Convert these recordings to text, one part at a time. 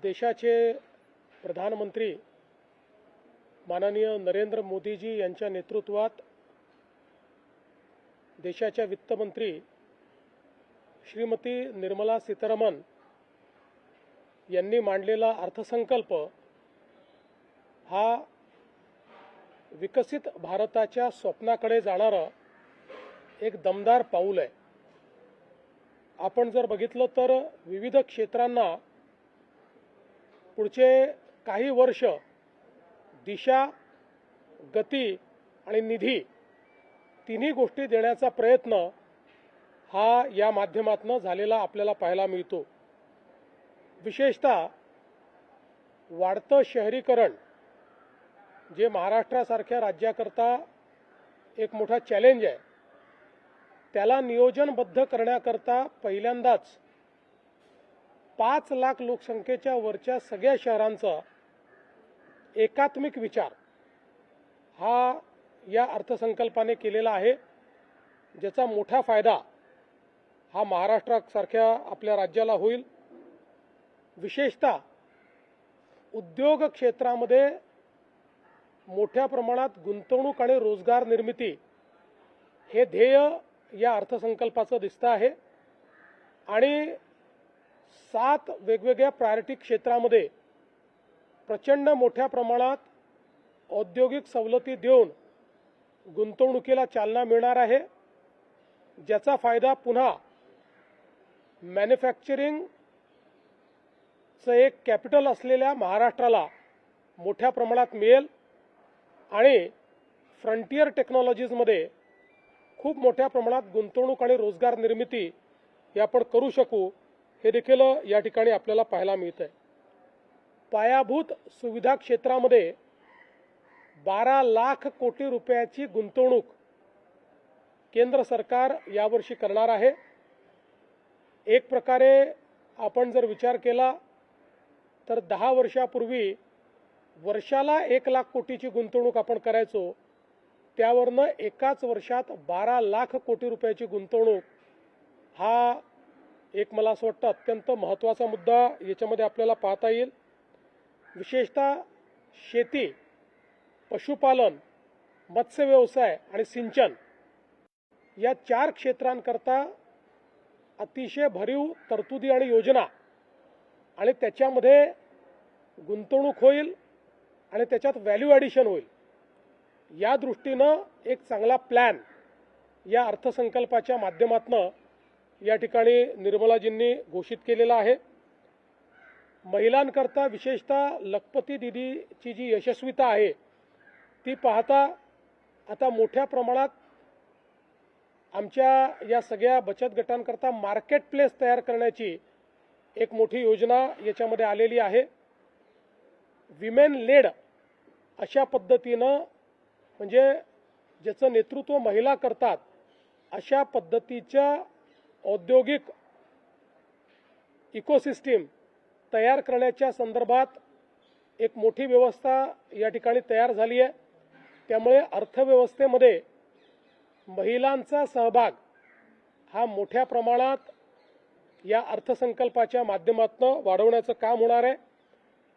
देशाचे प्रधानमंत्री माननीय नरेंद्र मोदीजी यांच्या नेतृत्वात देशाच्या वित्तमंत्री श्रीमती निर्मला सीतारामन यांनी मांडलेला अर्थसंकल्प हा विकसित भारताच्या स्वप्नाकडे जाणारा एक दमदार पाऊल आहे। आपण जर बघितलं तर विविध क्षेत्रांना पुढचे काही वर्ष दिशा, गती आणि निधी तिन्ही गोष्टी देण्याचा प्रयत्न हा या माध्यमातून झालेला आपल्याला पाहायला मिळतो। विशेषतः वाढतं शहरीकरण जे महाराष्ट्रासारख्या राज्याकरता एक मोठा चॅलेंज आहे, त्याला नियोजनबद्ध करण्याकरता पहिल्यांदाच 5 लाख लोकसंख्येच्या वरच्या सगळ्या शहरांचा एकात्मिक विचार हा या अर्थसंकल्पाने केलेला आहे, ज्याचा मोठा फायदा हा महाराष्ट्रासारख्या आपल्या राज्याला होईल। विशेषतः उद्योग क्षेत्रामध्ये मोठ्या प्रमाणात गुंतवणूक आणि रोजगार निर्मिती हे ध्येय या अर्थसंकल्पाचं दिसतं आहे आणि 7 वेगवेगळ्या प्रायोरिटी क्षेत्रामध्ये प्रचंड मोठ्या प्रमाणात औद्योगिक सवलती देऊन गुंतवणुकीला चालना मिळणार आहे, ज्याचा फायदा पुन्हा मॅन्युफॅक्चरिंगचं एक कॅपिटल असलेल्या महाराष्ट्राला मोठ्या प्रमाणात मिळेल आणि फ्रंटियर टेक्नॉलॉजीजमध्ये खूप मोठ्या प्रमाणात गुंतवणूक आणि रोजगार निर्मिती हे आपण करू शकू, हे देखील या ठिकाणी आपल्याला पाहायला मिळत आहे। पायाभूत सुविधा क्षेत्रामध्ये 12 लाख कोटी रुपयाची गुंतवणूक केंद्र सरकार यावर्षी करणार आहे। एक प्रकारे आपण जर विचार केला तर 10 वर्षापूर्वी वर्षाला 1 लाख कोटीची गुंतवणूक आपण करायचो, त्यावरनं एकाच वर्षात 12 लाख कोटी रुपयाची गुंतवणूक हा एक मला असं वाटतं अत्यंत महत्त्वाचा मुद्दा याच्यामध्ये आपल्याला पाहता येईल। विशेषतः शेती, पशुपालन, मत्स्य व्यवसाय आणि सिंचन या 4 क्षेत्रांकरता अतिशय भरीव तरतुदी आणि योजना आणि त्याच्यामध्ये गुंतवणूक होईल आणि त्याच्यात व्हॅल्यू ॲडिशन होईल, या दृष्टीनं एक चांगला प्लॅन या अर्थसंकल्पाच्या माध्यमातून या ठिकाणी निर्मलाजींनी घोषित केलेला आहे। महिलांकरता विशेषतः लखपती दीदीची जी यशस्वीता आहे ती पाहता आता मोठ्या प्रमाणात आमच्या या सगळ्या बचत गटांकरता मार्केट प्लेस तयार करण्याची एक मोठी योजना याच्यामध्ये आलेली आहे। विमेन लेड अशा पद्धतीनं म्हणजे ज्याचं नेतृत्व महिला करतात अशा पद्धतीच्या औद्योगिक इकोसिस्टीम तयार करण्याच्या संदर्भात एक मोठी व्यवस्था या ठिकाणी तयार झाली आहे। त्यामुळे अर्थव्यवस्थेमध्ये महिलांचा सहभाग हा मोठ्या प्रमाणात या अर्थसंकल्पाच्या माध्यमातून वाढवण्याचं काम होणार आहे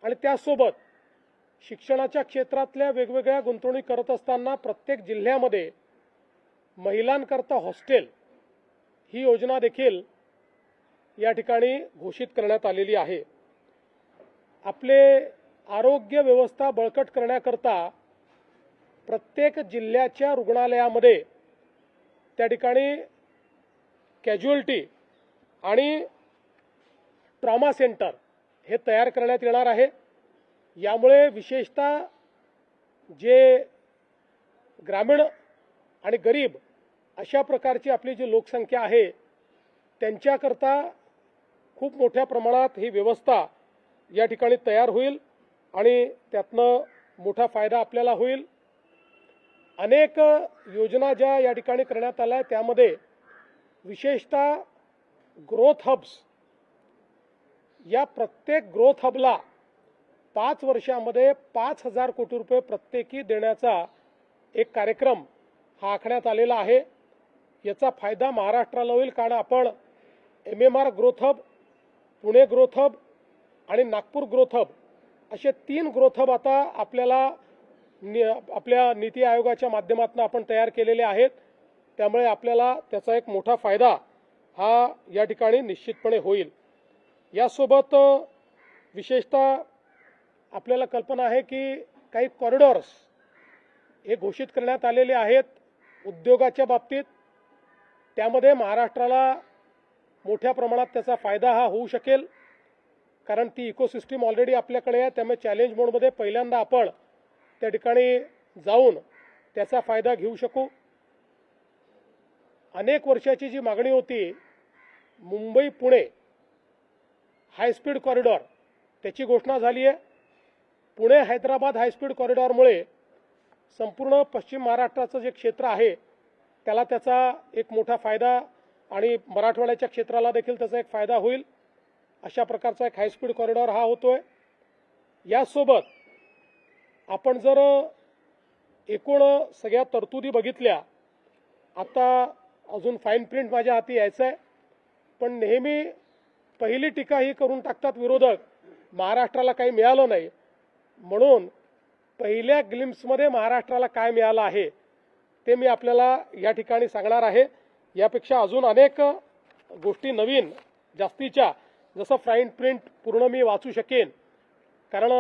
आणि त्यासोबत शिक्षणाच्या क्षेत्रातल्या वेगवेगळ्या गुंतवणूक करत असताना प्रत्येक जिल्ह्यामध्ये महिलांकरता हॉस्टेल ही योजना देखील या ठिकाणी घोषित करण्यात आलेली आहे। आपले आरोग्य व्यवस्था बळकट करण्याकरता प्रत्येक जिल्ह्याच्या रुग्णालयामध्ये त्या ठिकाणी कॅज्युअल्टी आणि ट्रॉमा सेंटर हे तयार करण्यात येणार आहे। यामुळे विशेषतः जे ग्रामीण आणि गरीब अशा प्रकारची आपली जी लोकसंख्या आहे त्यांच्याकरता खूप मोठ्या प्रमाणात ही व्यवस्था या ठिकाणी तयार होईल आणि त्यातनं मोठा फायदा आपल्याला होईल। अनेक योजना ज्या या ठिकाणी करण्यात आल्या त्यामध्ये विशेषतः ग्रोथ हब्स, या प्रत्येक ग्रोथ हबला 5 वर्षामध्ये 5,000 कोटी रुपये प्रत्येकी देण्याचा एक कार्यक्रम हा आखण्यात आलेला आहे। याचा फायदा महाराष्ट्राला होईल, कारण आपण MMR growth hub, Pune growth hub आणि नागपूर ग्रोथ हब असे 3 ग्रोथ हब आता आपल्या नीती आयोगाच्या माध्यमातून आपण तयार केलेले आहेत. त्यामुळे आपल्याला त्याचा एक मोठा फायदा हा या ठिकाणी निश्चितपणे होईल. यासोबत विशेषतः आपल्याला कल्पना आहे की काही कॉरिडॉर्स हे घोषित करण्यात आलेले आहेत उद्योगाच्या बाबतीत. त्यामध्ये महाराष्ट्राला मोठ्या प्रमाणात त्याचा फायदा हा होऊ शकेल, कारण ती इकोसिस्टीम ऑलरेडी आपल्याकडे आहे. त्यामुळे चॅलेंज मोडमध्ये पहिल्यांदा आपण त्या ठिकाणी जाऊन त्याचा फायदा घेऊ शकू. अनेक वर्षाची जी मागणी होती मुंबई पुणे हायस्पीड कॉरिडॉर, त्याची घोषणा झाली आहे. पुणे हैदराबाद हायस्पीड कॉरिडॉरमुळे संपूर्ण पश्चिम महाराष्ट्राचं जे क्षेत्र आहे त्याला त्याचा एक मोठा फायदा आणि मराठवाड्याच्या क्षेत्राला देखील त्याचा एक फायदा होईल. अशा प्रकारचा एक हायस्पीड कॉरिडॉर हा होतोय. यासोबत आपण जर एकूण सगळ्या तरतुदी बघितल्या, आता अजून फाईन प्रिंट माझ्या हाती यायचं आहे, पण नेहमी पहिली टीका ही करून टाकतात विरोधक, महाराष्ट्राला काही मिळालं नाही. म्हणून पहिल्या ग्लिम्प्समध्ये महाराष्ट्राला काय मिळालं आहे ते मी आपल्याला या ठिकाणी सांगणार आहे. यापेक्षा अजून अनेक गोष्टी नवीन जास्तीच्या, जसं फाईन प्रिंट पूर्ण मी वाचू शकेन, कारण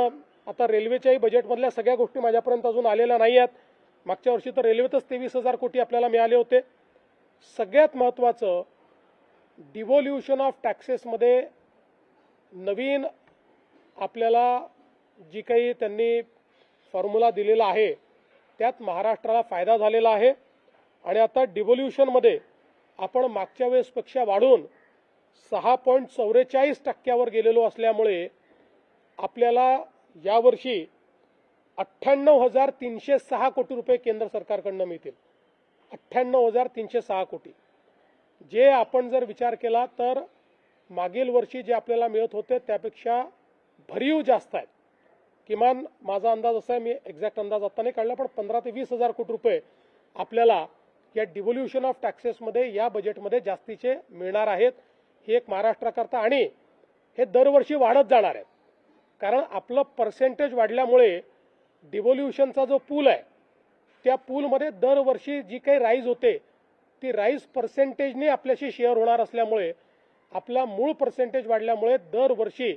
आता रेल्वेच्याही बजेटमधल्या सगळ्या गोष्टी माझ्यापर्यंत अजून आलेल्या नाही आहेत. मागच्या वर्षी तर रेल्वेतच 23,000 कोटी आपल्याला मिळाले होते. सगळ्यात महत्त्वाचं, डिव्होल्युशन ऑफ टॅक्सेसमध्ये नवीन आपल्याला जी काही त्यांनी फॉर्म्युला दिलेला आहे त्यात महाराष्ट्राला फायदा झालेला आहे. आणि आता डिव्होल्युशनमध्ये आपण मागच्या वेळेसपेक्षा वाढून 6.44% गेलेलो असल्यामुळे आपल्याला यावर्षी 98,306 कोटी रुपये केंद्र सरकारकडून मिळतील. 98,306 कोटी, जे आपण जर विचार केला तर मागील वर्षी जे आपल्याला मिळत होते त्यापेक्षा भरीव जास्त आहेत. किमान माझा अंदाज असा आहे, मी एक्झॅक्ट अंदाज आता नाही काढला, पण 15,000 ते 20,000 कोटी रुपये आपल्याला या डिव्होल्युशन ऑफ टॅक्सेसमध्ये या बजेटमध्ये जास्तीचे मिळणार आहेत. हे एक महाराष्ट्राकरता, आणि हे दरवर्षी वाढत जाणार आहेत, कारण आपलं पर्सेंटेज वाढल्यामुळे डिव्होल्युशनचा जो पूल आहे त्या पूलमध्ये दरवर्षी जी काही राईज होते ती राईज पर्सेंटेजने आपल्याशी शेअर होणार असल्यामुळे आपला मूळ पर्सेंटेज वाढल्यामुळे दरवर्षी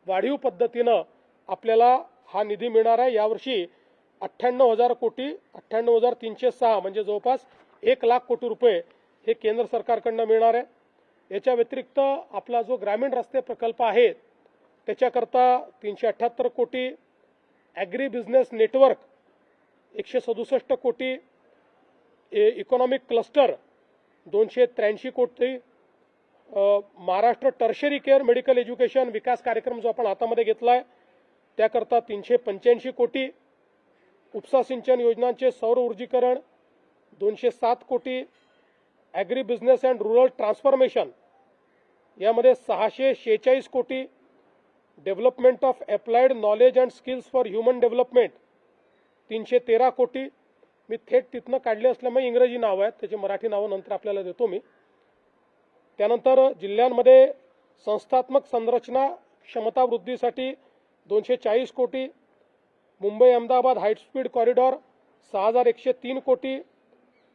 वाढीव पद्धतीनं आपल्याला हा निधी मिळणार आहे. यावर्षी 98,000 कोटी, 98,306 म्हणजे जवळपास 1,00,000 कोटी रुपये हे केंद्र सरकारकडून मिळणार आहे. याच्या व्यतिरिक्त आपला जो ग्रामीण रस्ते प्रकल्प आहे त्याच्याकरता 378 कोटी, ॲग्री बिझनेस नेटवर्क 167 कोटी, इकॉनॉमिक क्लस्टर 283 कोटी, Maharashtra tertiary care medical education विकास कार्यक्रम जो आपण हातामध्ये घेतला आहे त्याकरता 385 कोटी, उपसा सिंचन योजनांचे सौर ऊर्जीकरण 207 कोटी, agri business and rural transformation यामध्ये 646 कोटी, development of applied knowledge and skills for human development 313 कोटी. मी थेट तिथनं काढले असल्यामुळे इंग्रजी नाव आहेत, त्याची मराठी नावं नंतर आपल्याला देतो मी. त्यानंतर जिल्ह्यांमध्ये संस्थात्मक संरचना क्षमता वृद्धीसाठी 240 कोटी, मुंबई अहमदाबाद हायस्पीड कॉरिडॉर 6,103 कोटी,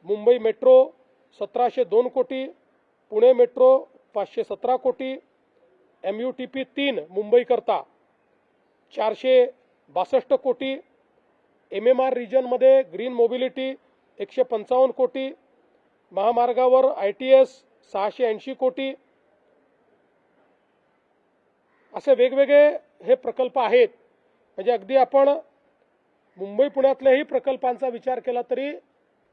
मुंबई मेट्रो 1,702 कोटी, पुणे मेट्रो 517 कोटी, MUTP 3 मुंबईकरता 462 कोटी, MMR रिजनमध्ये ग्रीन मोबिलिटी 155 कोटी, महामार्गावर ITS 680 कोटी. असे वेगवेगळे हे प्रकल्प आहेत. म्हणजे अगदी आपण मुंबई पुण्यातल्याही प्रकल्पांचा विचार केला तरी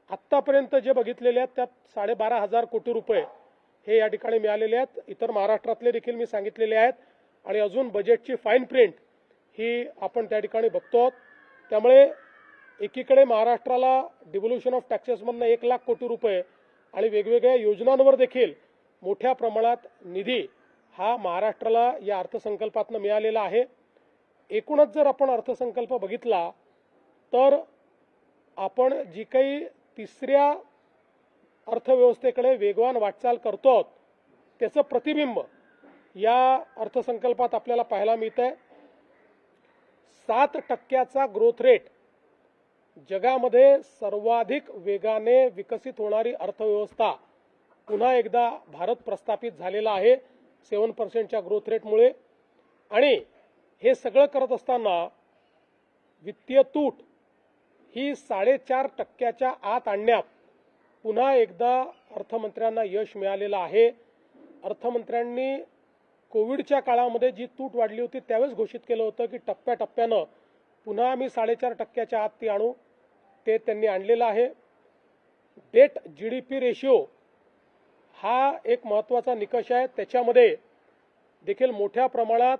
आत्तापर्यंत जे बघितलेले आहेत त्यात 12,500 कोटी रुपये हे या ठिकाणी मिळालेले आहेत. इतर महाराष्ट्रातले देखील मी सांगितलेले आहेत, आणि अजून बजेटची फाईन प्रिंट ही आपण त्या ठिकाणी बघतो. त्यामुळे एकीकडे महाराष्ट्राला डिव्होल्युशन ऑफ टॅक्सेसमधनं 1,00,000 कोटी रुपये आणि वेगवेगळ्या योजनांवर देखील मोठ्या प्रमाणात निधी हा महाराष्ट्राला या अर्थसंकल्पातनं मिळालेला आहे. एकूणच जर आपण अर्थसंकल्प बघितला तर आपण जी काही तिसऱ्या अर्थव्यवस्थेकडे वेगवान वाटचाल करतो त्याचं प्रतिबिंब या अर्थसंकल्पात आपल्याला पाहायला मिळतंय 7% ग्रोथ रेट, जगामध्ये सर्वाधिक वेगाने विकसित होणारी अर्थव्यवस्था पुन्हा एकदा भारत प्रस्थापित झालेला आहे 7% ग्रोथ रेटमुळे। आणि हे सगळं करत असताना वित्तीय तूट ही 4.5% आत आणण्यात पुन्हा एकदा अर्थमंत्र्यांना यश मिळालेलं आहे। अर्थमंत्र्यांनी कोविडच्या काळामध्ये जी तूट वाढली होती त्यावेळेस घोषित केलं होतं की टप्प्याटप्प्यानं पुन्हा आम्ही 4.5% आत ती आणू, ते त्यांनी आणलेलं आहे। डेट GDP रेशिओ हा एक महत्त्वाचा निकष आहे, त्याच्यामध्ये देखील मोठ्या प्रमाणात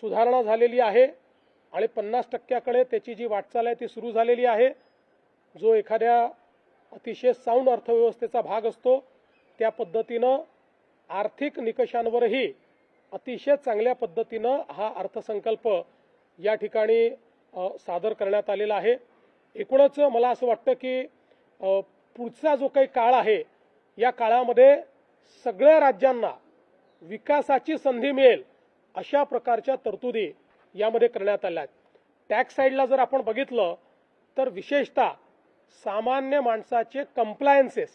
सुधारणा झालेली आहे आणि 50%कडे त्याची जी वाटचाल आहे ती सुरू झालेली आहे। जो एखाद्या अतिशय साऊंड अर्थव्यवस्थेचा भाग असतो त्या पद्धतीनं आर्थिक निकषांवरही अतिशय चांगल्या पद्धतीनं हा अर्थसंकल्प या ठिकाणी सादर करण्यात आलेला आहे। एकूणच मला असं वाटतं की पुढचा जो काही काळ आहे या काळामध्ये सगळ्या राज्यांना विकासाची संधी मिळेल अशा प्रकारच्या तरतुदी यामध्ये करण्यात आल्या आहेत। टॅक्स साईडला जर आपण बघितलं तर विशेषतः सामान्य माणसाचे कंप्लायन्सेस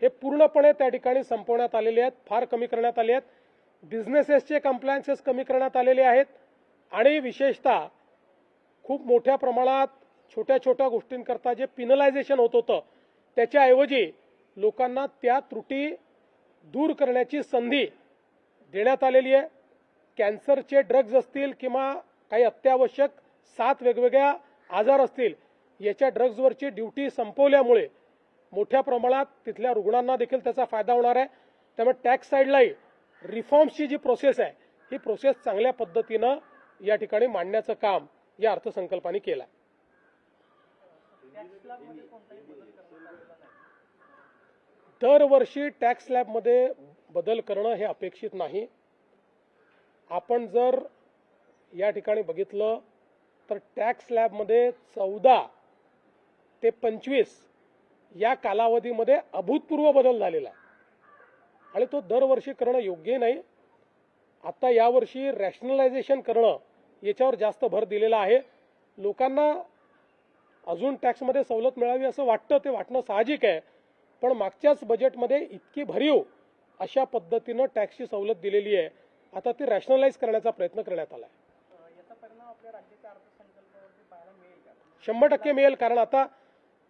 हे पूर्णपणे त्या ठिकाणी संपवण्यात आलेले आहेत, फार कमी करण्यात आले आहेत। बिझनेसेसचे कंप्लायन्सेस कमी करण्यात आलेले आहेत आणि विशेषतः खूप मोठ्या प्रमाणात छोट्या छोट्या गोष्टींकरता जे पिनलायझेशन होत होतं त्याच्याऐवजी लोकांना त्या त्रुटी दूर करण्याची संधी देण्यात आलेली आहे। कॅन्सरचे ड्रग्ज असतील किंवा काही अत्यावश्यक 7 वेगवेगळ्या आजार असतील, याच्या ड्रग्जवरची ड्युटी संपवल्यामुळे मोठ्या प्रमाणात तिथल्या रुग्णांना देखील त्याचा फायदा होणार आहे। त्यामुळे टॅक्स साईडलाही रिफॉर्म्सची जी प्रोसेस आहे ही प्रोसेस चांगल्या पद्धतीनं या ठिकाणी मांडण्याचं काम या अर्थसंकल्पाने केलं आहे। दरवर्षी टॅक्स स्लॅबमध्ये बदल करणं हे अपेक्षित नाही। आपण जर या ठिकाणी बघितलं तर टॅक्स स्लॅबमध्ये 14 ते 25 या कालावधीमध्ये अभूतपूर्व बदल झालेला आहे आणि तो दरवर्षी करणं योग्य नाही। आता यावर्षी रॅशनलायझेशन करणं याच्यावर जास्त भर दिलेला आहे। लोकांना अजून टॅक्समध्ये सवलत मिळावी असं वाटतं, ते वाटणं साहजिक आहे, पण मागच्याच बजेटमध्ये इतकी भरीव अशा पद्धतीनं टॅक्सची सवलत दिलेली आहे, आता ती रॅशनलाइज करण्याचा प्रयत्न करण्यात आला आहे। याचा परिणाम आपल्या राज्याच्या अर्थसंकल्पावरती पाहायला मिळेल का? 100% मिळेल, कारण आता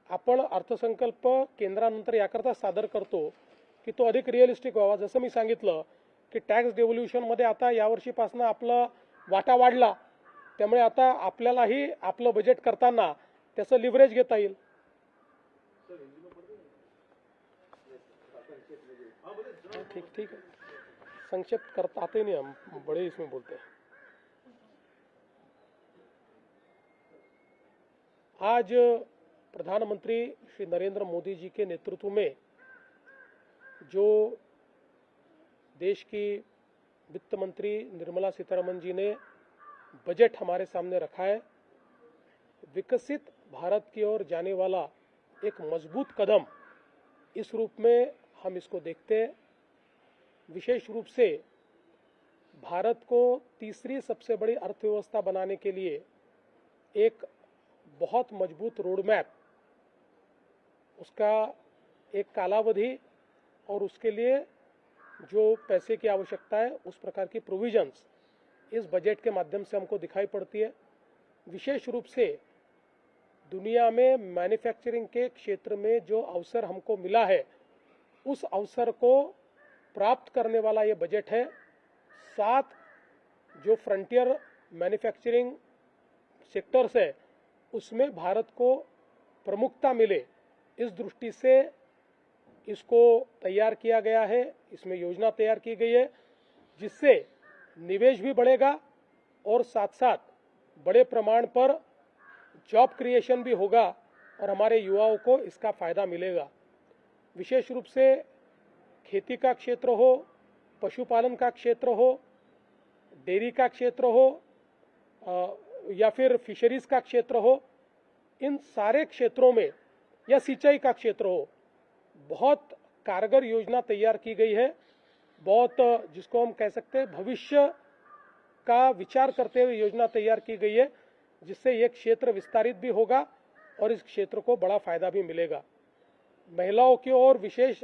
आपण अर्थसंकल्प केंद्रानंतर याकरता सादर करतो की तो अधिक रिअलिस्टिक व्हावा। जसं मी सांगितलं की टॅक्स डेव्होल्युशनमध्ये आता यावर्षीपासून आपला वाटा वाढला, त्यामुळे आता आपल्यालाही आपलं बजेट करताना त्याचं लिव्हरेज घेता येईल। ठीक है, संक्षिप्त करता आते नहीं हम, बड़े इसमें बोलते हैं। आज प्रधानमंत्री श्री नरेंद्र मोदी जी के नेतृत्व में जो देश की वित्त मंत्री निर्मला सीतारमण जी ने बजट हमारे सामने रखा है, विकसित भारत की ओर जाने वाला एक मजबूत कदम इस रूप में हम इसको देखते हैं। विशेष रूप से भारत को तीसरी सबसे बड़ी अर्थव्यवस्था बनाने के लिए एक बहुत मजबूत रोड मैप, उसका एक कालावधि और उसके लिए जो पैसे की आवश्यकता है उस प्रकार की प्रोविजंस इस बजट के माध्यम से हमको दिखाई पड़ती है। विशेष रूप से दुनिया में मैन्युफैक्चरिंग के क्षेत्र में जो अवसर हमको मिला है उस अवसर को प्राप्त करने वाला ये बजट है। 7 जो फ्रंटियर मैन्युफैक्चरिंग सेक्टर्स है उसमें भारत को प्रमुखता मिले, इस दृष्टि से इसको तैयार किया गया है। इसमें योजना तैयार की गई है जिससे निवेश भी बढ़ेगा और साथ साथ बड़े प्रमाण पर जॉब क्रिएशन भी होगा और हमारे युवाओं को इसका फायदा मिलेगा। विशेष रूप से खेती का क्षेत्र हो, पशुपालन का क्षेत्र हो, डेयरी का क्षेत्र हो या फिर फिशरीज का क्षेत्र हो, इन सारे क्षेत्रों में या सिंचाई का क्षेत्र हो, बहुत कारगर योजना तैयार की गई है बहुत जिसको हम कह सकते हैं भविष्य का विचार करते हुए योजना तैयार की गई है, जिससे ये क्षेत्र विस्तारित भी होगा और इस क्षेत्र को बड़ा फायदा भी मिलेगा। महिलाओं की ओर विशेष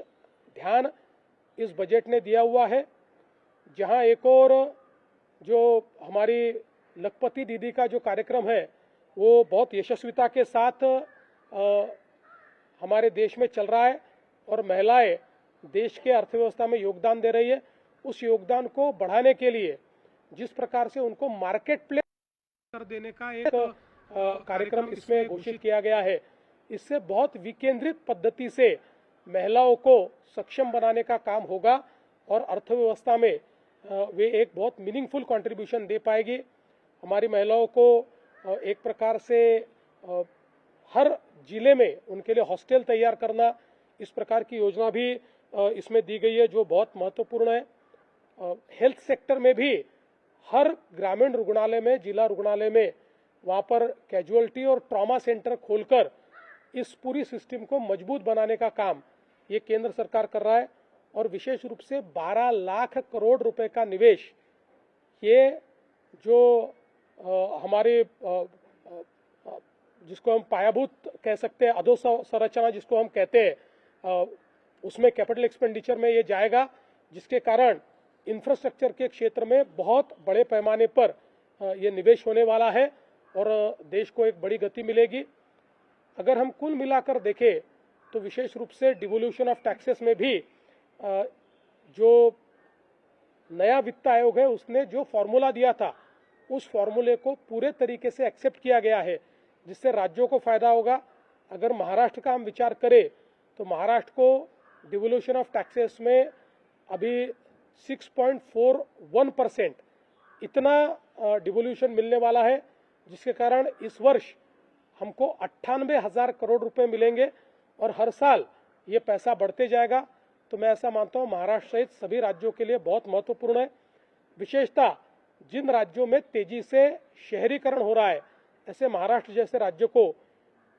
ध्यान इस बजट ने दिया हुआ है, जहां एक और जो हमारी लखपति दीदी का जो कार्यक्रम है वो बहुत यशस्विता के साथ हमारे देश में चल रहा है और महिलाएं देश के अर्थव्यवस्था में योगदान दे रही है। उस योगदान को बढ़ाने के लिए जिस प्रकार से उनको मार्केट प्लेस कर देने का एक कार्यक्रम इसमें घोषित किया गया है, इससे बहुत विकेंद्रित पद्धति से महिलाओं को सक्षम बनाने का काम होगा और अर्थव्यवस्था में वे एक बहुत मीनिंगफुल कंट्रीब्यूशन दे पाएगी। हमारी महिलाओं को एक प्रकार से हर जिले में उनके लिए हॉस्टल तैयार करना, इस प्रकार की योजना भी इसमें दी गई है, जो बहुत महत्वपूर्ण है। हेल्थ सेक्टर में भी हर ग्रामीण रुग्णालय में, जिला रुग्णालय में, वहाँ पर कैजुअलिटी और ट्रॉमा सेंटर खोलकर इस पूरी सिस्टम को मजबूत बनाने का काम ये केंद्र सरकार कर रहा है और विशेष रूप से 12 लाख करोड़ रुपए का निवेश ये जो हमारे जिसको हम पायाभूत कह सकते हैं, अधोसंरचना जिसको हम कहते हैं, उसमें कैपिटल एक्सपेंडिचर में ये जाएगा, जिसके कारण इंफ्रास्ट्रक्चर के क्षेत्र में बहुत बड़े पैमाने पर ये निवेश होने वाला है और देश को एक बड़ी गति मिलेगी। अगर हम कुल मिलाकर देखें तो विशेष रूप से डिवोल्यूशन ऑफ टैक्सेस में भी जो नया वित्त आयोग है उसने जो फॉर्मूला दिया था उस फॉर्मूले को पूरे तरीके से एक्सेप्ट किया गया है, जिससे राज्यों को फायदा होगा। अगर महाराष्ट्र का हम विचार करें तो महाराष्ट्र को डिवोल्यूशन ऑफ टैक्सेस में अभी 6.41% इतना डिवोल्यूशन मिलने वाला है, जिसके कारण इस वर्ष हमको 98,000 करोड़ रुपए मिलेंगे और हर साल ये पैसा बढ़ते जाएगा। तो मैं ऐसा मानता हूँ महाराष्ट्र सहित सभी राज्यों के लिए बहुत महत्वपूर्ण है। विशेषतः जिन राज्यों में तेजी से शहरीकरण हो रहा है, ऐसे महाराष्ट्र जैसे राज्य को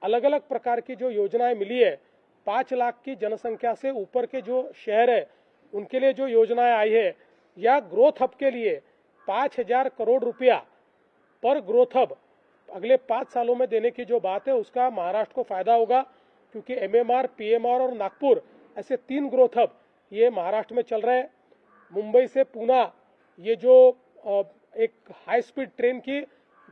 अलग अलग प्रकार की जो योजनाएं मिली है, 5 लाख की जनसंख्या से ऊपर के जो शहर है उनके लिए जो योजनाएं आई है, या ग्रोथ हब के लिए 5,000 करोड़ रुपया पर ग्रोथ हब अगले 5 सालों में देने की जो बात है, उसका महाराष्ट्र को फायदा होगा, क्योंकि एमएमआर, पीएमआर और नागपुर ऐसे 3 ग्रोथ हब ये महाराष्ट्र में चल रहे हैं। मुंबई से पूना ये जो एक हाई स्पीड ट्रेन की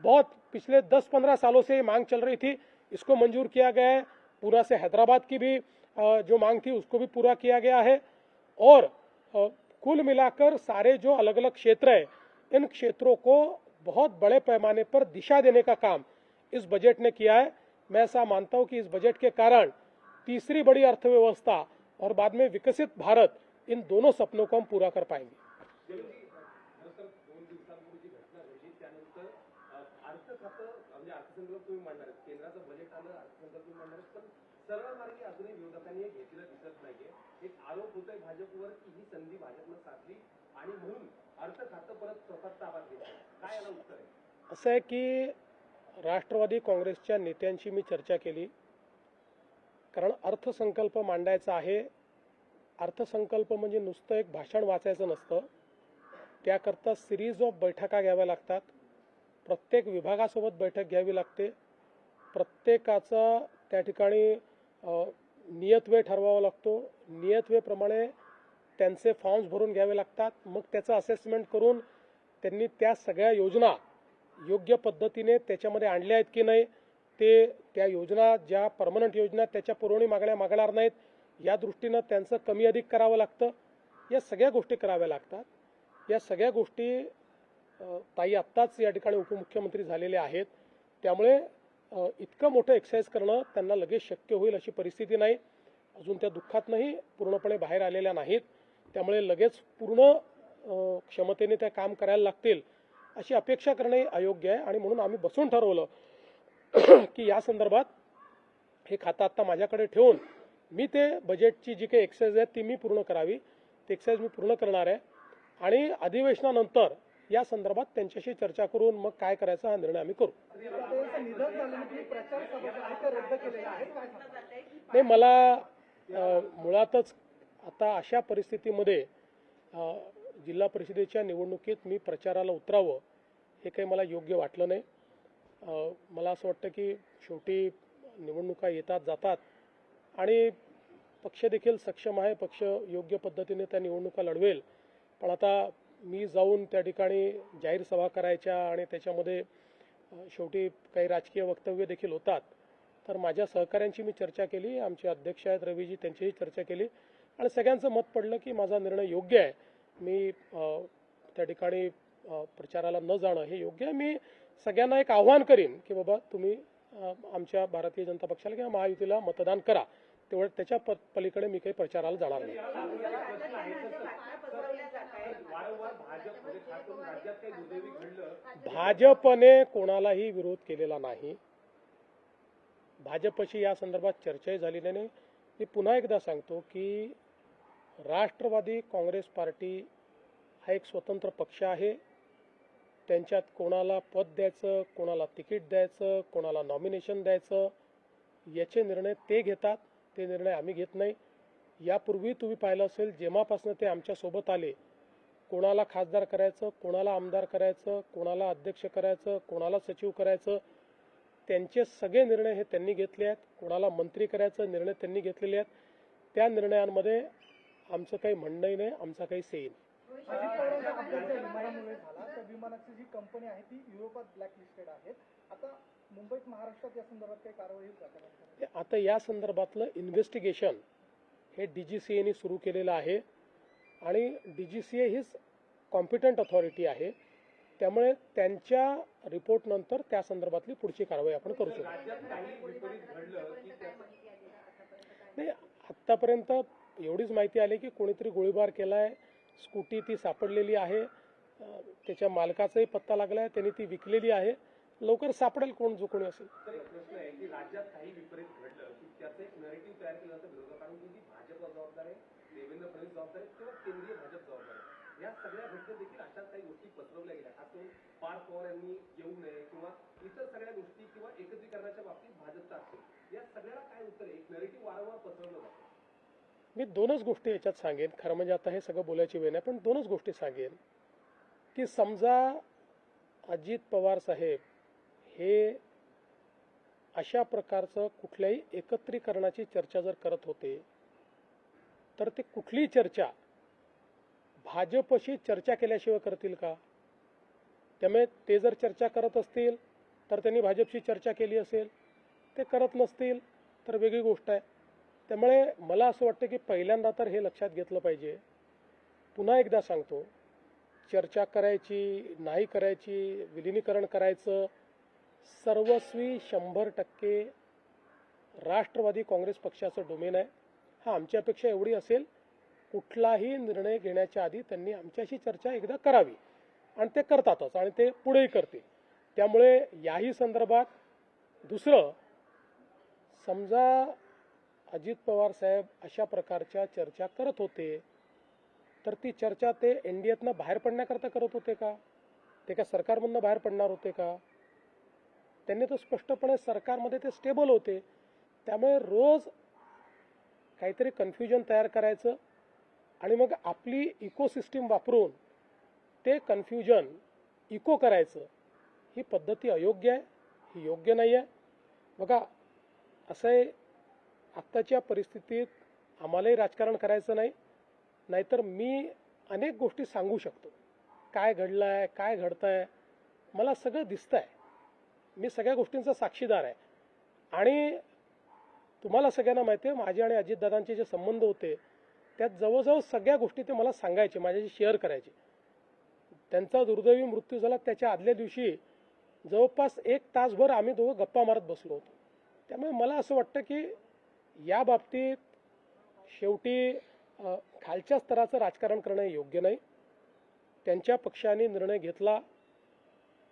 बहुत पिछले 10-15 सालों से ये मांग चल रही थी, इसको मंजूर किया गया है। पूना से हैदराबाद की भी जो मांग थी उसको भी पूरा किया गया है। और कुल मिलाकर सारे जो अलग अलग क्षेत्र हैं, इन क्षेत्रों को बहुत बड़े पैमाने पर दिशा देने का काम इस बजट ने किया है। मैं ऐसा मानता हूं कि इस बजट के कारण तीसरी बड़ी अर्थव्यवस्था और बाद में विकसित भारत, इन दोनों सपनों को हम पूरा कर पाएंगे। अर्थसंकल्प तुम्ही मांडणार, केंद्राचं बजेट आलं, अर्थसंकल्प तुम्ही मांडणार, पण सरळ मार्गी अजूनही विरोधकांनी हे घेतलं दिसत नाहीये। एक आरोप होतोय भाजपवर की ही संधी भाजपनं साधली आणि म्हणून अर्थ खातं परत स्वतः ताब्यात घेतलं। काय याला उत्तर आहे? असं आहे की राष्ट्रवादी काँग्रेसच्या नेत्यांशी मी चर्चा केली, कारण अर्थसंकल्प मांडायचा आहे। अर्थसंकल्प म्हणजे नुसतं एक भाषण वाचायचं नसतं, त्याकरता सिरीज ऑफ बैठका घ्याव्या लागतात। प्रत्येक विभागासोबत बैठक घ्यावी लागते, प्रत्येकाचा त्या ठिकाणी नियत वेळ ठरवावा लागतो, नियत वेळेप्रमाणे त्यांचे फॉर्म्स भरून घ्यावे लागतात। मग त्याचं असेसमेंट करून त्यांनी त्या सगळ्या योजना योग्य पद्धतीने त्याच्यामध्ये आणल्या आहेत की नाही, ते त्या योजना ज्या परमनंट योजना त्याच्या पुरवणी मागण्या मागणार नाहीत या दृष्टीनं त्यांचं कमी अधिक करावं लागतं। या सगळ्या गोष्टी कराव्या लागतात। या सगळ्या गोष्टी ताई आत्ताच या ठिकाणी उपमुख्यमंत्री झालेले आहेत, त्यामुळे इतकं मोठं एक्सरसाइज करणं त्यांना लगेच शक्य होईल अशी परिस्थिती नाही। अजून त्या दुःखातनंही पूर्णपणे बाहेर आलेल्या नाहीत, त्यामुळे लगेच पूर्ण क्षमतेने त्या काम करायला लागतील अशी अपेक्षा करणे अयोग्य आहे। आणि म्हणून आम्ही बसून ठरवलं की या संदर्भात हे खातं आता माझ्याकडे ठेवून मी ते बजेटची जी काही एक्सरसाइज आहे ती मी पूर्ण करावी, ते एक्सरसाइज मी पूर्ण करणार आहे आणि अधिवेशनानंतर या संदर्भात त्यांच्याशी चर्चा करून मग काय करायचा हा निर्णय आम्ही करू। नाही, मला मुळातच आता अशा परिस्थितीमध्ये जिल्हा परिषदेच्या निवडणुकीत मी प्रचाराला उतरावं हे काही मला योग्य वाटलं नाही. मला असं वाटतं की शेवटी निवडणुका येतात जातात आणि पक्ष देखील सक्षम आहे, पक्ष योग्य पद्धतीने त्या निवडणुका लढवेल. पण आता मी जाऊन त्या ठिकाणी जाहीर सभा करायच्या आणि त्याच्यामध्ये शेवटी काही राजकीय वक्तव्य देखील होतात. तर माझ्या सहकाऱ्यांची मी चर्चा केली, आमचे अध्यक्ष आहेत रवीजी, त्यांचीही चर्चा केली आणि सगळ्यांचं मत पडलं की माझा निर्णय योग्य आहे. मी त्या ठिकाणी प्रचाराला न जाणं हे योग्य आहे. मी सगळ्यांना एक आव्हान करीन की बाबा तुम्ही आमच्या भारतीय जनता पक्षाला किंवा महायुतीला मतदान करा, तेवढं त्याच्या पलीकडे मी काही प्रचाराला जाणार नाही. वारंवार भाजप म्हणजे खास करून राज्यात काही दुर्दैवी घडलं. भाजपने कोणालाही विरोध केलेला नाही. भाजपशी या संदर्भात चर्चाही झालेली नाही. मी पुन्हा एकदा सांगतो की राष्ट्रवादी काँग्रेस पार्टी हा एक स्वतंत्र पक्ष आहे. त्यांच्यात कोणाला पद द्यायचं, कोणाला तिकीट द्यायचं, कोणाला नॉमिनेशन द्यायचं याचे निर्णय ते घेतात, ते निर्णय आम्ही घेत नाही. यापूर्वी तुम्ही पाहिलं असेल जेव्हापासून ते आमच्यासोबत आले, कोणाला खासदार करायचं, कोणाला आमदार करायचं, कोणाला अध्यक्ष करायचं, कोणाला सचिव करायचं, त्यांचे सगळे निर्णय हे त्यांनी घेतले आहेत. कोणाला मंत्री करायचं निर्णय त्यांनी घेतलेले आहेत. त्या निर्णयांमध्ये आमचं काही म्हणणंही नाही, आमचा काही सेई नाही. अजित पवारांचा अपघात ज्या विमानामुळे झाला त्या विमानाची जी कंपनी आहे ती युरोपात ब्लॅकलिस्टेड आहे. आता मुंबईत महाराष्ट्रात या संदर्भात काही कारवाई होईल का? आता या संदर्भातलं इन्व्हेस्टिगेशन हे DGCAने सुरू केलेलं आहे आणि DGCA हीच कॉम्पिटंट अथॉरिटी आहे. त्यामुळे त्यांच्या रिपोर्टनंतर त्या संदर्भातली पुढची कारवाई आपण करू शकतो. नाही, आत्तापर्यंत एवढीच माहिती आली की कोणीतरी गोळीबार केलाय, स्कूटी ती सापडलेली आहे, त्याच्या मालकाचाही पत्ता लागलाय, त्यांनी ती विकलेली आहे. लवकर सापडेल कोण जो कोणी असेल. तर एक प्रश्न आहे की राज्यात काही विपरीत घडलं की त्याचं एक नॅरेटिव्ह तयार केलं जातं विरोधकांकडून की भाजपला जबाबदार आहे, देवेंद्र फडणवीस जबाबदार आहे किंवा केंद्रीय भाजप जबाबदार आहे. या सगळ्या घटनेत देखील अशाच काही गोष्टी पसरवल्या गेल्या. खास करून पार्थ पवार यांनी येऊ नये किंवा इतर सगळ्या गोष्टी किंवा एकत्रीकरणाच्या बाबतीत भाजपचा असेल. या सगळ्याला काय उत्तर आहे? एक नॅरेटिव्ह वारंवार पसरवलं जातं. मी दोनच गोष्टी याच्यात सांगेन. खरं म्हणजे आता हे सगळं बोलायची वेळ नाही, पण दोनच गोष्टी सांगेन की समजा अजित पवार साहेब हे अशा प्रकारचं कुठल्याही एकत्रीकरणाची चर्चा जर करत होते तर ते कुठलीही चर्चा भाजपशी चर्चा केल्याशिवाय करतील का? त्यामुळे ते जर चर्चा करत असतील तर त्यांनी भाजपशी चर्चा केली असेल, ते करत नसतील तर वेगळी गोष्ट आहे. त्यामुळे मला असं वाटतं की पहिल्यांदा तर हे लक्षात घेतलं पाहिजे. पुन्हा एकदा सांगतो, चर्चा करायची नाही करायची, विलिनीकरण करायचं सर्वस्वी 100% राष्ट्रवादी काँग्रेस पक्षाचं डोमेन आहे. हा आमची अपेक्षा एवढी असेल, कुठलाही निर्णय घेण्याच्या आधी त्यांनी आमच्याशी चर्चा एकदा करावी आणि ते करतातच आणि ते पुढेही करतील. त्यामुळे याही संदर्भात दुसरं, समजा अजित पवार साहेब अशा प्रकारच्या चर्चा करत होते तर ती चर्चा ते NDAतनं बाहेर पडण्याकरता करत होते का? ते का सरकारमधनं बाहेर पडणार होते का? त्यांनी तर स्पष्टपणे सरकारमध्ये ते स्टेबल होते. त्यामुळे रोज काहीतरी कन्फ्युजन तयार करायचं आणि मग आपली इकोसिस्टीम वापरून ते कन्फ्युजन इको करायचं, ही पद्धती अयोग्य आहे, ही योग्य नाही आहे. बघा असं आहे, आत्ताच्या परिस्थितीत आम्हालाही राजकारण करायचं नाही, नाहीतर मी अनेक गोष्टी सांगू शकतो. काय घडलं आहे, काय घडतं आहे, मला सगळं दिसतं आहे, मी सगळ्या गोष्टींचा साक्षीदार आहे. आणि तुम्हाला सगळ्यांना माहिती आहे माझे आणि अजितदादांचे जे संबंध होते त्यात जवळजवळ सगळ्या गोष्टी ते मला सांगायचे, माझ्याशी शेअर करायचे. त्यांचा दुर्दैवी मृत्यू झाला त्याच्या आदल्या दिवशी जवळपास 1 तासभर आम्ही दोघं गप्पा मारत बसलो होतो. त्यामुळे मला असं वाटतं की या बाबतीत शेवटी खालच्या स्तराचं राजकारण करणं योग्य नाही. त्यांच्या पक्षाने निर्णय घेतला.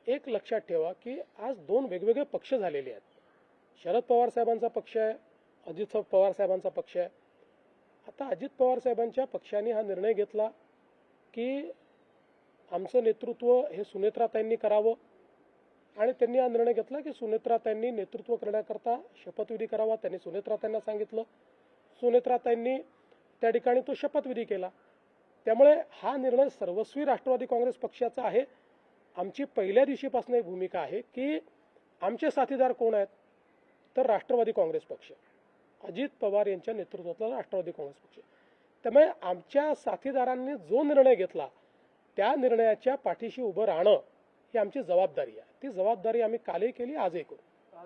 एक लक्षात ठेवा की आज 2 वेगवेगळे पक्ष झालेले आहेत. शरद पवार साहेबांचा पक्ष आहे, अजित पवार साहेबांचा पक्ष आहे. आता अजित पवार साहेबांच्या पक्षाने हा निर्णय घेतला की आमचं नेतृत्व हे सुनेत्राताईंनी करावं आणि त्यांनी हा निर्णय घेतला की सुनेत्राताईंनी नेतृत्व करण्याकरता शपथविधी करावा. त्यांनी सुनेत्राताईंना सांगितलं, सुनेत्राताईंनी त्या ठिकाणी तो शपथविधी केला. त्यामुळे हा निर्णय सर्वस्वी राष्ट्रवादी काँग्रेस पक्षाचा आहे. आमची पहिल्या दिवशीपासून एक भूमिका आहे की आमचे साथीदार कोण आहेत, तर राष्ट्रवादी काँग्रेस पक्ष, अजित पवार यांच्या नेतृत्वातला राष्ट्रवादी काँग्रेस पक्ष. त्यामुळे आमच्या साथीदारांनी जो निर्णय घेतला त्या निर्णयाच्या पाठीशी उभं राहणं ही आमची जबाबदारी आहे. ती जबाबदारी आम्ही कालही केली, आजही करू.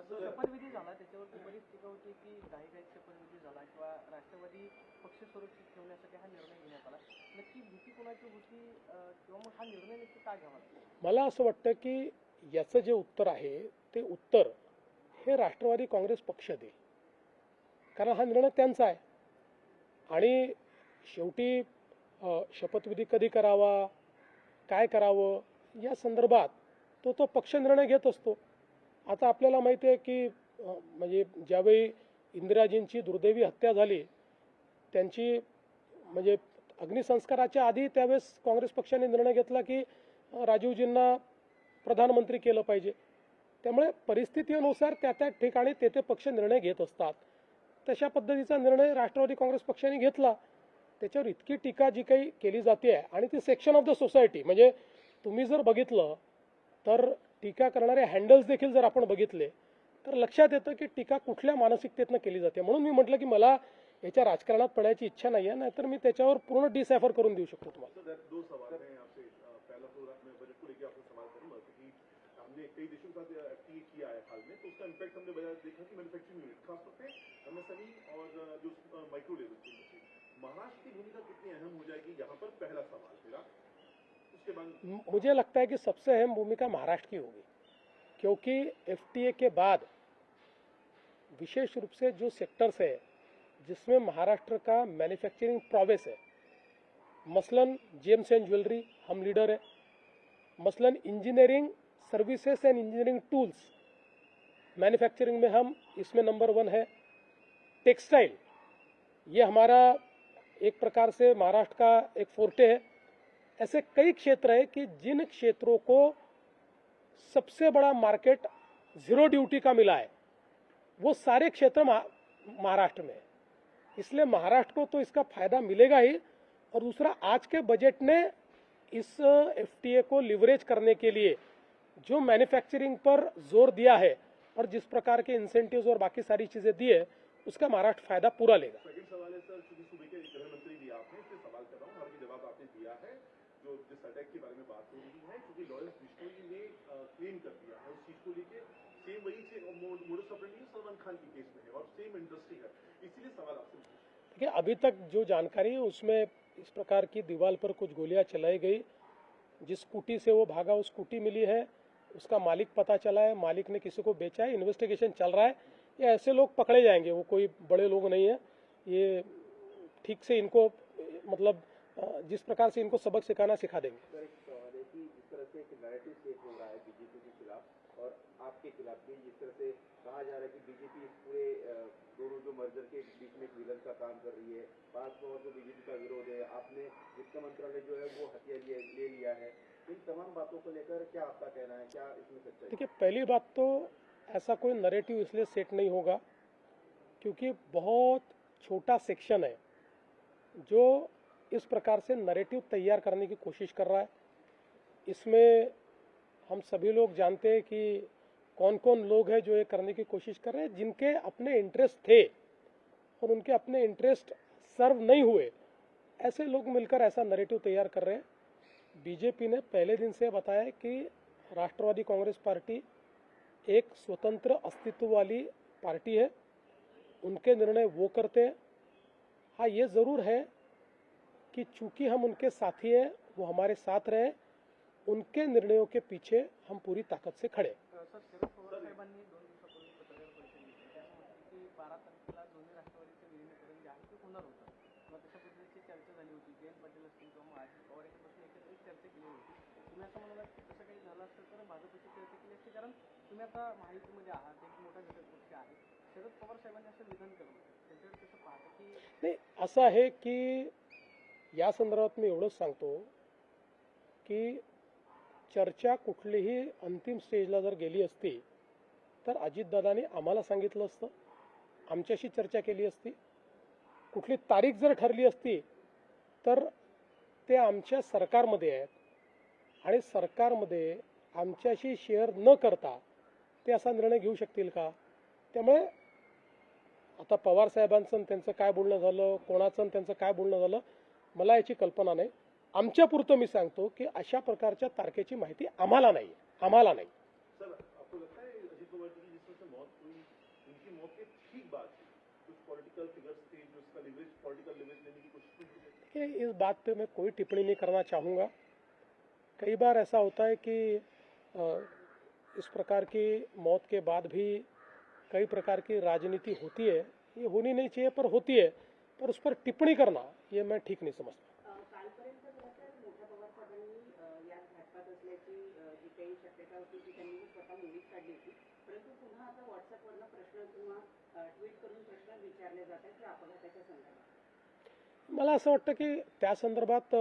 जो शपथविधी झाला त्याच्यावरती बरीच टीका होती की घाईघाईत शपथविधी झाला किंवा राष्ट्रवादी पक्ष सुरक्षित ठेवण्यासाठी हा निर्णय घेण्यात आला. नक्की भीती कोणाची होती किंवा मग हा निर्णय नक्की का घ्यावा लागला? मला असं वाटतं की याचं जे उत्तर आहे ते उत्तर हे राष्ट्रवादी काँग्रेस पक्ष देईल, कारण हा निर्णय त्यांचा आहे. आणि शेवटी शपथविधी कधी करावा, काय करावं या संदर्भात तो पक्ष निर्णय घेत असतो. आता आपल्याला माहिती आहे की म्हणजे ज्यावेळी इंदिराजींची दुर्दैवी हत्या झाली, त्यांची म्हणजे अग्निसंस्काराच्या आधी त्यावेळेस काँग्रेस पक्षाने निर्णय घेतला की राजीवजींना प्रधानमंत्री केलं पाहिजे. त्यामुळे परिस्थितीनुसार त्या ठिकाणी ते पक्ष निर्णय घेत असतात. तशा पद्धतीचा निर्णय राष्ट्रवादी काँग्रेस पक्षाने घेतला. त्याच्यावर इतकी टीका जी काही केली जाते आहे, आणि ती सेक्शन ऑफ द सोसायटी, म्हणजे तुम्ही जर बघितलं तर टीका करणारे हँडल्स देखील जर आपण बघितले तर लक्षात येतं की टीका कुठल्या मानसिकतेतनं केली जाते. म्हणून मी म्हटलं की मला याच्या राजकारणात पडायची इच्छा नाही आहे, नाहीतर मी त्याच्यावर पूर्ण डिसायफर करून देऊ शकतो तुम्हाला. दो सवाल हैं आपसे. पहला तो मैं बजट को लेकर आपसे सवाल करूंगा क्योंकि हमने कई देशों के साथ FTA किया है हाल में, तो उसका इम्पैक्ट हमने बजाय देखा कि मैन्युफैक्चरिंग यूनिट खासतौर पे MSME और जो माइक्रो लेवल की इंडस्ट्री, महाराष्ट्र की भूमिका कितनी अहम हो जाएगी यहाँ पर, पहला सवाल मेरा. उसके बाद मुझे लगता है कि सबसे अहम भूमिका महाराष्ट्र की होगी, क्योंकि FTA के बाद विशेष रूप से जो सेक्टर्स है जिसमें महाराष्ट्र का मैन्युफैक्चरिंग प्रोवेस है, मसलन जेम्स एंड ज्वेलरी हम लीडर है, मसलन engineering services end engineering tools manufacturing में हम इसमें नंबर 1 है, टेक्सटाइल ये हमारा एक प्रकार से महाराष्ट्र का एक फोर्टे है. ऐसे कई क्षेत्र है कि जिन क्षेत्रों को सबसे बड़ा मार्केट जीरो ड्यूटी का मिला है वो सारे क्षेत्र महाराष्ट्र में है. इसलिए महाराष्ट्र को तो इसका फायदा मिलेगा ही. और दूसरा, आज के बजट ने इस FTA को लिवरेज करने के लिए जो मैन्युफैक्चरिंग पर जोर दिया है और जिस प्रकार के इंसेंटिव्स और बाकी सारी चीजें दी है उसका महाराष्ट्र फायदा पूरा लेगा. सेकंड सवाल है सर, चूंकि सुबह के गृह मंत्री भी आपने, इसलिए सवाल कर रहा हूँ, हालांकि जवाब आपने दिया है. जो जिस अटैक के बारे में बात हो रही है, क्योंकि लॉरेंस बिश्नोई ने क्लेम कर दिया है उस चीज को लेकर, सेम वही मोडस ऑपरेंडी सलमान खान के केस में है और सेम इंडस्ट्री है, इसीलिए सवाल आपसे. देखिए, अभी तक जो जानकारी है उसमें इस प्रकार की दीवार पर कुछ गोलियां चलाई गई. जिस स्कूटी से वो भागा वो स्कूटी मिली है, उसका मालिक पता चला है, मालिक ने किसी को बेचा है, इन्वेस्टिगेशन चल रहा है. ये ऐसे लोग पकड़े जाएंगे, वो कोई बड़े लोग नहीं है. ये ठीक से इनको मतलब जिस प्रकार से इनको सबक सिखाना सिखा देंगे. सर, एक सवाल है कि जिस तरह से एक नैरेटिव सेट हो रहा है बीजेपी के खिलाफ और आपके खिलाफ भी, जिस तरह से कहा जा रहा है कि बीजेपी इस पूरे दोनों जो मर्जर के बीच में एक विलन का काम कर रही है, पास में जो बीजेपी का विरोध है, आपने वित्त मंत्रालय जो है वो हथियार ले लिया है, इन तमाम बातों को लेकर क्या आपका कहना है, क्या इसमें सच्चाई? देखिए, पहली बात तो ऐसा कोई नैरेटिव इसलिए सेट नहीं होगा क्योंकि बहुत छोटा सेक्शन है जो इस प्रकार से नैरेटिव तैयार करने की कोशिश कर रहा है. इसमें हम सभी लोग जानते हैं कि कौन कौन लोग हैं जो ये करने की कोशिश कर रहे हैं, जिनके अपने इंटरेस्ट थे और उनके अपने इंटरेस्ट सर्व नहीं हुए, ऐसे लोग मिलकर ऐसा नैरेटिव तैयार कर रहे हैं. बीजेपी ने पहले दिन से बताया है कि राष्ट्रवादी कांग्रेस पार्टी एक स्वतंत्र अस्तित्व वाली पार्टी है, उनके निर्णय वो करते हैं. हाँ, ये ज़रूर है कि चूंकि हम उनके साथी हैं, वो हमारे साथ रहे, उनके निर्णयों के पीछे हम पूरी ताकत से खड़े. सर, शरद पवार साहेबांनी 2 दिवसापूर्वी पत्रकार परिषद घेतली. त्यात म्हटलं की 12 तारखेला दोन्ही राष्ट्रवादीचं विलीनीकरण जे आहे ते होणार होतं किंवा तशा पद्धतीची चर्चा झाली होती. जयंत पाटील असतील किंवा अजित पवार यांच्यापासून एकत्रित चर्चा केली होती. तुम्ही असं म्हणाला की तसं काही झालं असेल तर भाजपची चर्चा केली असते, कारण तुम्ही आता महायुतीमध्ये आहात, एक मोठा घटक पक्ष आहे. शरद पवार साहेबांनी असं विधान करणं त्यांच्यावर कसं पाहतं की नाही, असं आहे की या संदर्भात मी एवढंच सांगतो की चर्चा कुठलीही अंतिम स्टेजला जर गेली असती तर अजितदादांनी आम्हाला सांगितलं असतं, आमच्याशी चर्चा केली असती. कुठली तारीख जर ठरली असती तर ते आमच्या सरकारमध्ये आहेत आणि सरकारमध्ये आमच्याशी शेअर न करता ते असा निर्णय घेऊ शकतील का? त्यामुळे आता पवार साहेबांचं आणि त्यांचं काय बोलणं झालं, कोणाचं आणि त्यांचं काय बोलणं झालं, मला याची कल्पना नाही. आमच्यापुरतं मी सांगतो की अशा प्रकारच्या तारखेची माहिती आम्हाला नाही. सर आपको लगता है अजीत पवार जी की जिस तरह से मौत हुई उनकी मौत के ठीक बाद कुछ पॉलिटिकल फिगर्स थे जो उसका लिवरेज पॉलिटिकल लिवरेज लेने की कोशिश की? कि इस बात पे मैं कोई टिप्पणी नहीं करना चाहूँगा. कई बार ऐसा होता है कि इस प्रकार की मौत के बाद भी कई प्रकार की राजनीति होती है. ये होनी नहीं चाहिए पर होती है, पर उस पर टिप्पणी करना ये मैं ठीक नाही समजतो. कालपर्यंत खरं तर मोठ्या पवार साहेबांनी यात घातपात असल्याची जी काही शक्यता होती ती त्यांनी स्वतः मुलीच काढली होती. परंतु पुन्हा आता व्हॉट्सअपवरनं प्रश्न किंवा ट्विट करून प्रश्न विचारले जात आहेत त्या अपघाताच्या संदर्भात. मला असं वाटतं की त्या संदर्भात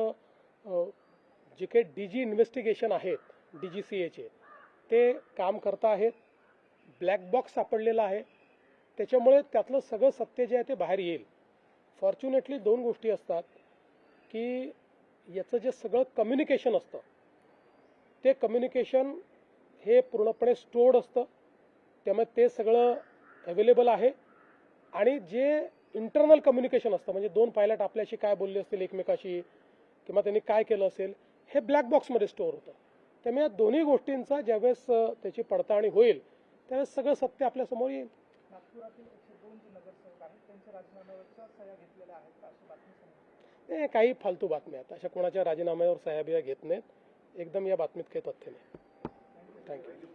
जे काही डीजी इन्व्हेस्टिगेशन आहेत DGCAचे ते काम करत आहेत. ब्लॅक बॉक्स सापडलेला आहे, त्याच्यामुळे त्यातलं सगळं सत्य जे आहे ते बाहेर येईल. फॉर्च्युनेटली दोन गोष्टी असतात की याचं जे सगळं कम्युनिकेशन असतं ते कम्युनिकेशन हे पूर्णपणे स्टोर्ड असतं, त्यामुळे ते सगळं अवेलेबल आहे. आणि जे इंटरनल कम्युनिकेशन असतं म्हणजे दोन पायलट आपल्याशी काय बोलले असतील एकमेकाशी किंवा त्यांनी काय केलं असेल हे ब्लॅक बॉक्समध्ये स्टोअर होतं. त्यामुळे या दोन्ही गोष्टींचा ज्यावेळेस त्याची पडताळणी होईल त्यावेळेस सगळं सत्य आपल्यासमोर येईल. नागपुरातील 102 जे नगरसेवक आहेत त्यांच्या राजीनाम्यावरच्या सह्या घेतलेल्या आहेत अशी बातमी समजते. हे काही फालतू बातम्या आहेत. अशा कोणाच्या राजीनाम्यावर सह्या बिया घेत नाहीत. एकदम या बातमीत काही तथ्य नाही. थँक्यू.